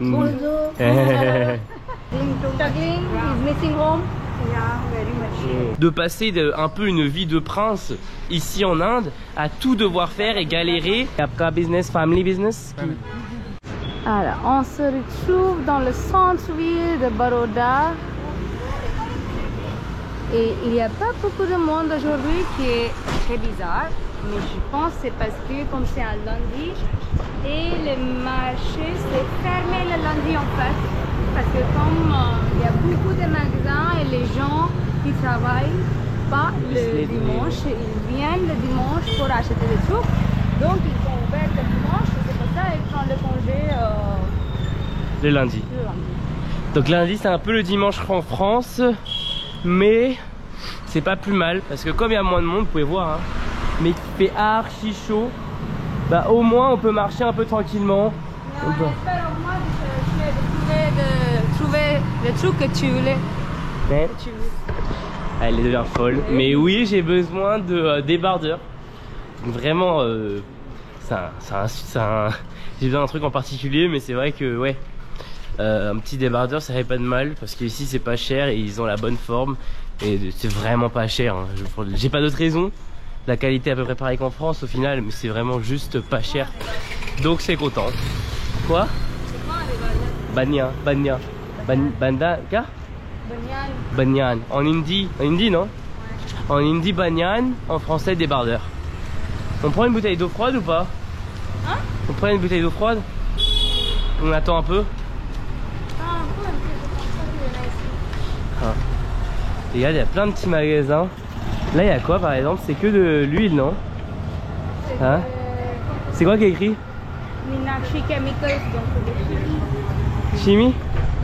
Bonjour. Struggling, he's missing home. Yeah, very much. De passer un peu une vie de prince ici en Inde à tout devoir faire et galérer. Après business, family business. Alors, on se retrouve dans le centre-ville de Baroda. Et il n'y a pas beaucoup de monde aujourd'hui, qui est très bizarre. Mais je pense que c'est parce que comme c'est un lundi et le marché c'est fermé le lundi en fait. Parce que comme il y a beaucoup de magasins et les gens qui travaillent pas le dimanche, ils viennent le dimanche pour acheter des trucs. Donc ils sont ouverts le dimanche, c'est pour ça ils prennent le congé Le lundi. Donc lundi c'est un peu le dimanche en France, mais c'est pas plus mal parce que comme il y a moins de monde, vous pouvez voir, hein, mais il fait archi chaud, bah au moins on peut marcher un peu tranquillement. On espère au moins de trouver le truc que tu voulais. Mais elle devient folle. Mais oui, j'ai besoin de débardeur. Vraiment, j'ai besoin d'un truc en particulier, mais c'est vrai que ouais, un petit débardeur ça fait pas de mal parce qu'ici c'est pas cher et ils ont la bonne forme et c'est vraiment pas cher. Hein. J'ai pas d'autre raison. La qualité est à peu près pareille qu'en France au final, mais c'est vraiment juste pas cher. Donc c'est content. Quoi? Banyan, banyan, banda, quoi? Banyan. En hindi non? En hindi banyan, en français débardeur. On prend une bouteille d'eau froide ou pas? Hein? On prend une bouteille d'eau froide? On attend un peu? Ah. Regarde, il y a plein de petits magasins. Là, il y a quoi par exemple? C'est que de l'huile, non? Hein? C'est quoi qui est écrit? Meenakshi Chemicals, donc Chimie?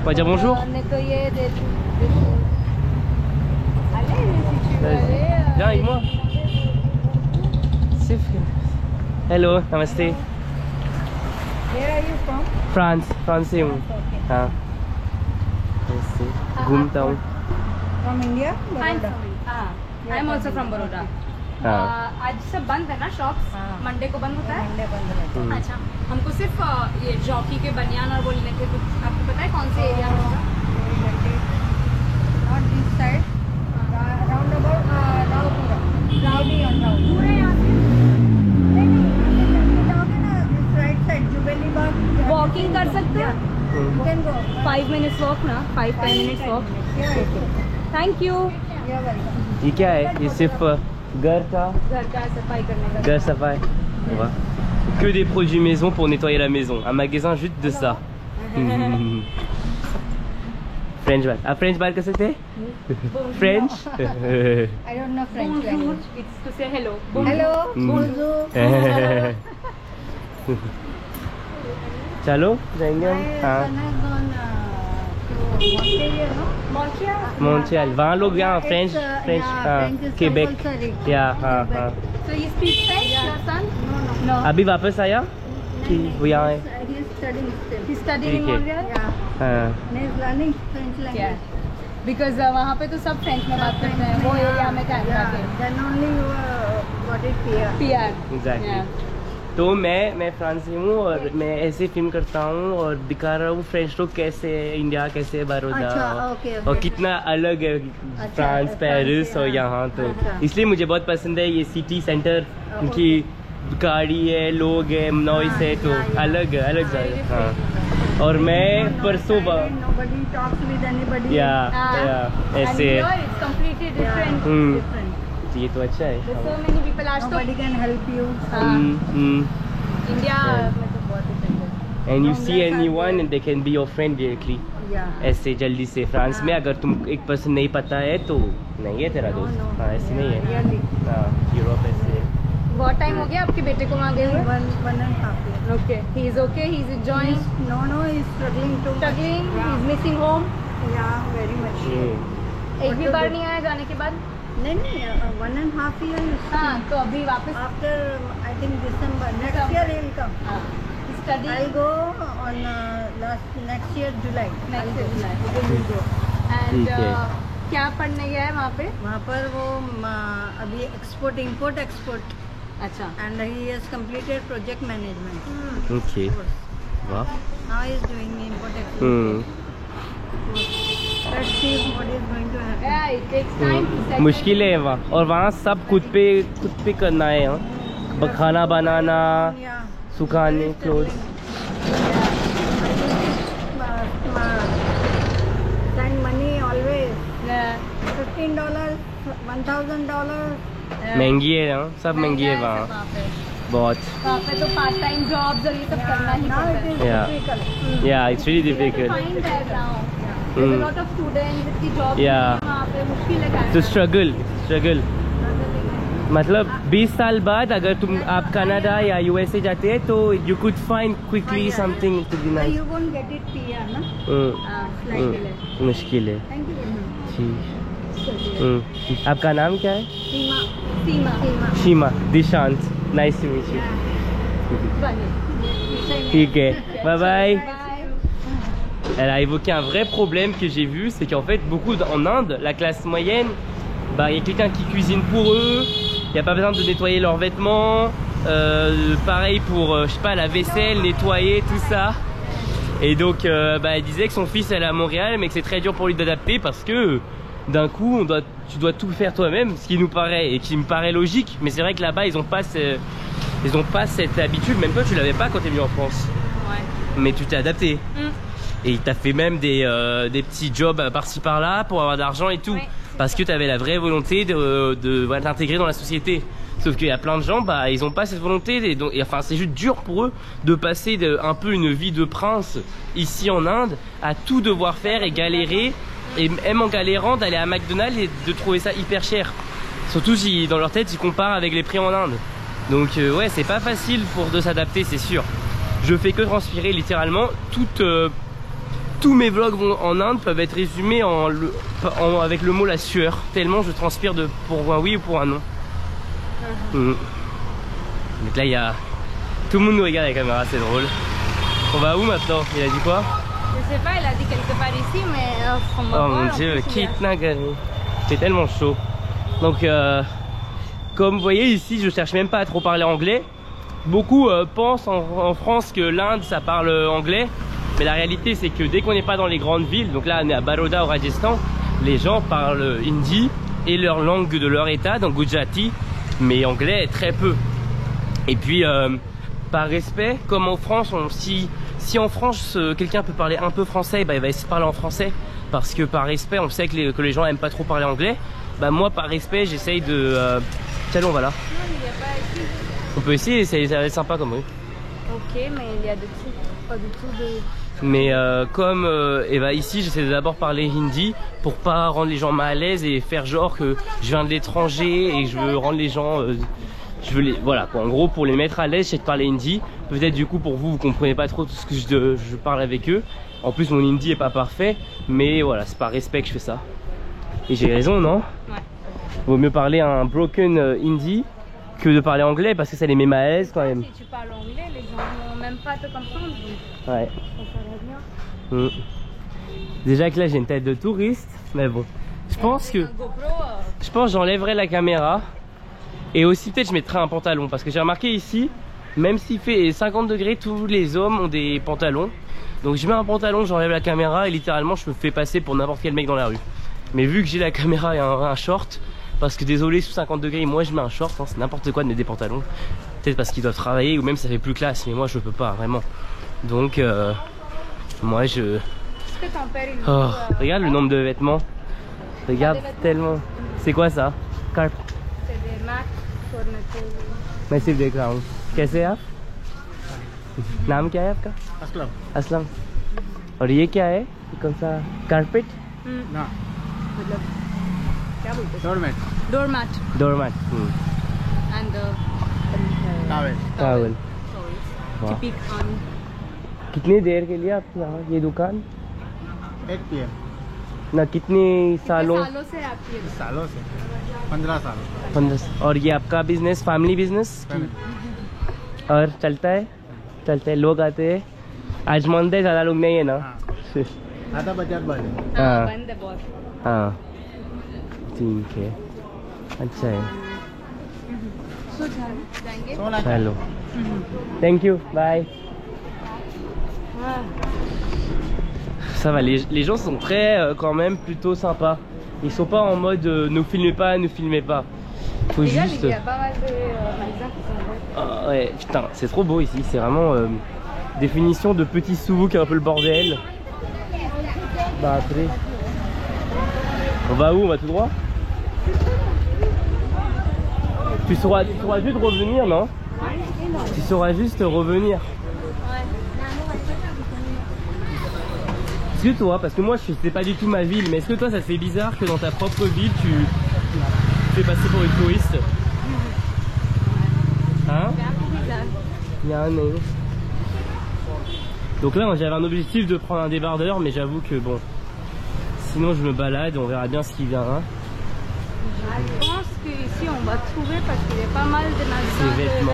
On va dire bonjour? Nettoyer des trucs. Allez, si tu veux aller. Viens avec moi. C'est fait. Hello, namaste. Where are you from? France, français. हाँ. ऐसे घूमता हूँ. From India? I'm Baroda. from I'm also from Baroda. हाँ. आज सब बंद है ना शॉप्स? मंडे को बंद होता है? Monday बंद रहता है. अच्छा, हमको सिर्फ ये जॉकी के बनियान और वो लेने के कुछ आपको पता है कौन से एरिया में होगा? Not this side. Round about Raupura. Rowdy on Rowdy. पूरे यहाँ से. नहीं जाओगे ना this right side Jubilee Bagh. Walking कर सकते हैं? You can go. 5 minutes walk ना? 5-10 minutes walk. Thank you. You're welcome. ये क्या है? ये सिर्फ घर का घर का सफाई करने का. घर सफाई. Ouais. Que des produits maison pour nettoyer la maison. Un magasin juste de ça. French bar. Ah, French bar कैसे थे? French? I don't know French Bonjour. language. It's to say hello. Hello. Bonjour. चलो जाएंगे हम. My हाँ. son has gone to Montreal, no? Montreal. Montreal. वहाँ लोग यहाँ It's, French, yeah, French, French is Quebec. compulsory. या हाँ हाँ. So you speak French, your son? No. No. अभी वापस आया कि वो यहाँ है? He's studying still. He's studying in ठीक है. Montreal? Yeah. हाँ. And he's learning French Yeah. language. Because वहाँ पे तो सब फ्रेंच में बात करते हैं. वो एरिया में कैनेडा के. Then only you got it here. PR. Exactly. Yeah. तो मैं फ्रांस से हूँ और मैं ऐसे फिल्म करता हूँ और दिखा रहा हूँ फ्रेंच लोग कैसे है, इंडिया कैसे है, बड़ौदा अच्छा, ओके, और ओके। कितना अलग है फ्रांस, फ्रांस पेरिस से, और हाँ। यहाँ तो अच्छा। इसलिए मुझे बहुत पसंद है ये सिटी सेंटर. उनकी गाड़ी है, लोग है, नॉइस है, तो अलग जगह. हाँ. और मैं परसों Nobody talks with anybody. या And ऐसे here it's completely different. Different. ये तो अच्छा है. There's so many people. आज तो Nobody can help you. India Yeah. में तो बहुत different है. And you see anyone and they can be your friend directly. Yeah. ऐसे जल्दी से फ्रांस में अगर तुम एक पर्सन नहीं पता है तो नहीं है तेरा दोस्त. No. हाँ ऐसे नहीं है. Really. हाँ यूरोप ऐसे. बहुत टाइम हो गया आपके बेटे को वहाँ गए हुए? One and a half years. Okay. He is okay. He is enjoying. No, he's struggling too much. Struggling. He Yeah. is missing home. Yeah, very much. एक भी बार नहीं आया जाने के बाद? नहीं 1.5 years. हाँ तो अभी वापस. After I think December next year he'll come. हाँ. Study. I'll go on next year July. Next I'll go. July. We'll go. And ठीक है. क्या पढ़ने गया है वहाँ पे? वहाँ पर वो अभी export अच्छा. and he has completed project management. Okay. वाह. Now he is doing Let's see what is going to happen. Yeah, it takes time to set. मुश्किल है वहाँ, और वहाँ सब खुद पे करना है हाँ। खाना बनाना, Yeah. सुखाने, clothes. Send money always. Yeah. $15, $1,000. महंगी है हाँ, सब महंगी है वहाँ वहाँ पे। बहुत। वहाँ पे तो पार्ट टाइम जॉब्स और ये सब करना ही Now पड़ता it है। is Yeah. difficult. Yeah, it's really You have to difficult. find that now. There's a lot of students जितनी जॉब Yeah. वहाँ पे मुश्किल है तो स्ट्रगल मतलब 20 साल बाद अगर आप कनाडा या यूएसए जाते हैं तो you could find quickly something to be nice. You won't get it PR, no? मुश्किल है। Thank you very much. ठीक। आपका नाम क्या है? सीमा शीमा Dishant, nice to meet you. ठीक है, bye bye. Elle a évoqué un vrai problème que j'ai vu, c'est qu'en fait beaucoup en Inde, la classe moyenne, bah il y a quelqu'un qui cuisine pour eux, il n'y a pas besoin de nettoyer leurs vêtements, pareil pour je sais pas la vaisselle, nettoyer tout ça. Et donc bah elle disait que son fils elle est à Montréal mais que c'est très dur pour lui d'adapter parce que d'un coup tu dois tout faire toi-même, ce qui nous paraît et qui me paraît logique, mais c'est vrai que là-bas ils ont pas cette habitude, même toi tu l'avais pas quand t'es venu en France. Ouais. Mais tu t'es adapté. Et il t'a fait même des petits jobs par-ci par-là pour avoir de l'argent et tout. Ouais, parce que tu avais la vraie volonté de voilà, t'intégrer dans la société. Sauf qu'il y a plein de gens, bah, ils ont pas cette volonté. Et enfin, c'est juste dur pour eux de passer un peu une vie de prince ici en Inde à tout devoir faire et galérer. Et même en galérant d'aller à McDonald's et de trouver ça hyper cher. Surtout si dans leur tête ils comparent avec les prix en Inde. Donc ouais, c'est pas facile de s'adapter, c'est sûr. Je fais que transpirer littéralement. Tous mes vlogs en Inde peuvent être résumés avec le mot la sueur. Tellement je transpire pour un oui ou pour un non. Donc là il y a... Tout le monde nous regarde à la caméra, c'est drôle. On va où maintenant? Il a dit quoi? Je sais pas, il a dit quelque part ici, mais on va Oh voir. mon dieu, Kitnagari. C'est tellement chaud. Donc comme vous voyez ici, je cherche même pas à trop parler anglais. Beaucoup pensent en France que l'Inde ça parle anglais. Mais la réalité c'est que dès qu'on n'est pas dans les grandes villes, donc là on est à Baroda au Rajasthan, les gens parlent hindi et leur langue de leur état, donc Gujarati, mais anglais très peu. Et puis par respect, comme en France, si en France quelqu'un peut parler un peu français, bah, il va essayer de parler en français. Parce que par respect, on sait que les gens aiment pas trop parler anglais. Bah moi par respect j'essaye de... Tiens, on va là. Non, il n'y a pas ici. On peut essayer, ça va être sympa comme rue. Ok, mais il y a des trucs, pas du tout de... Mais comme ici j'essaie d'abord parler hindi pour pas rendre les gens mal à l'aise et faire genre que je viens de l'étranger et que je veux rendre les gens voilà quoi, en gros pour les mettre à l'aise j'essaie de parler hindi. Peut-être du coup pour vous comprenez pas trop tout ce que je parle avec eux. En plus mon hindi est pas parfait, mais voilà, c'est par respect que je fais ça. Et j'ai raison, non? Ouais. Vaut mieux parler un broken hindi que de parler anglais parce que ça les met mal à l'aise quand même. Si tu parles anglais, les gens vont même pas te comprendre. Donc Ouais. ça serait bien. Déjà que là j'ai une tête de touriste, mais bon. Je pense que j'enlèverai la caméra et aussi peut-être je mettrai un pantalon parce que j'ai remarqué ici, même s'il fait 50 degrés, tous les hommes ont des pantalons. Donc je mets un pantalon, j'enlève la caméra et littéralement je me fais passer pour n'importe quel mec dans la rue. Mais vu que j'ai la caméra et un short, parce que désolé sous 50 degrés moi je mets un short, hein, c'est n'importe quoi de mettre des pantalons. Peut-être parce qu'ils doivent travailler ou même ça fait plus classe, mais moi je peux pas vraiment. Donc moi je... Est-ce que ton père il Oh, regarde le nombre de vêtements. Regarde tellement. C'est quoi ça? Carp. C'est des marques fournitures. मैं सिर्फ देख रहा हूँ. कैसे हैं आप? नाम क्या है आपका? असलम असलम. और ये क्या है? ये कौन सा? कारपेट? ना मतलब क्या बोलते हैं? Doormat Doormat doormat. and towel towel. to वाह. pick on. कितनी देर के लिए आपके यहाँ ये दुकान? 8 PM ना कितने सालों? सालों से आपकी ये सालों से 15 साल 15. और ये आपका बिजनेस, फैमिली बिजनेस? और चलता है? चलता है, लोग आते हैं. आज मंद है, ज़्यादा लोग नहीं है ना? आधा बजट बढ़े हाँ. बंद है बहुत. हाँ ठीक है, अच्छा है. जाएंगे. सोना चलो, thank you, bye. Ça va, les gens sont très quand même plutôt sympas. Ils sont pas en mode nous filmez pas, nous filmez pas. Faut Regarde, juste. il y a pas mal de magasins qui sont beaux. Ah ouais, putain, c'est trop beau ici. C'est vraiment définition de petit souk, un peu le bordel. Bah après. On va où? On va tout droit? Tu sauras juste revenir, non? Tu sauras juste revenir. Est-ce que toi, parce que moi je sais pas du tout ma ville, mais est-ce que toi ça te fait bizarre que dans ta propre ville tu fais passer pour une touriste? Hein? C'est un peu bizarre. Il y a un nez. Donc là j'avais un objectif de prendre un débardeur, mais j'avoue que bon, sinon je me balade, on verra bien ce qui vient. Hein. Je pense qu'ici on va trouver parce qu'il y a pas mal de magasins Des vêtements.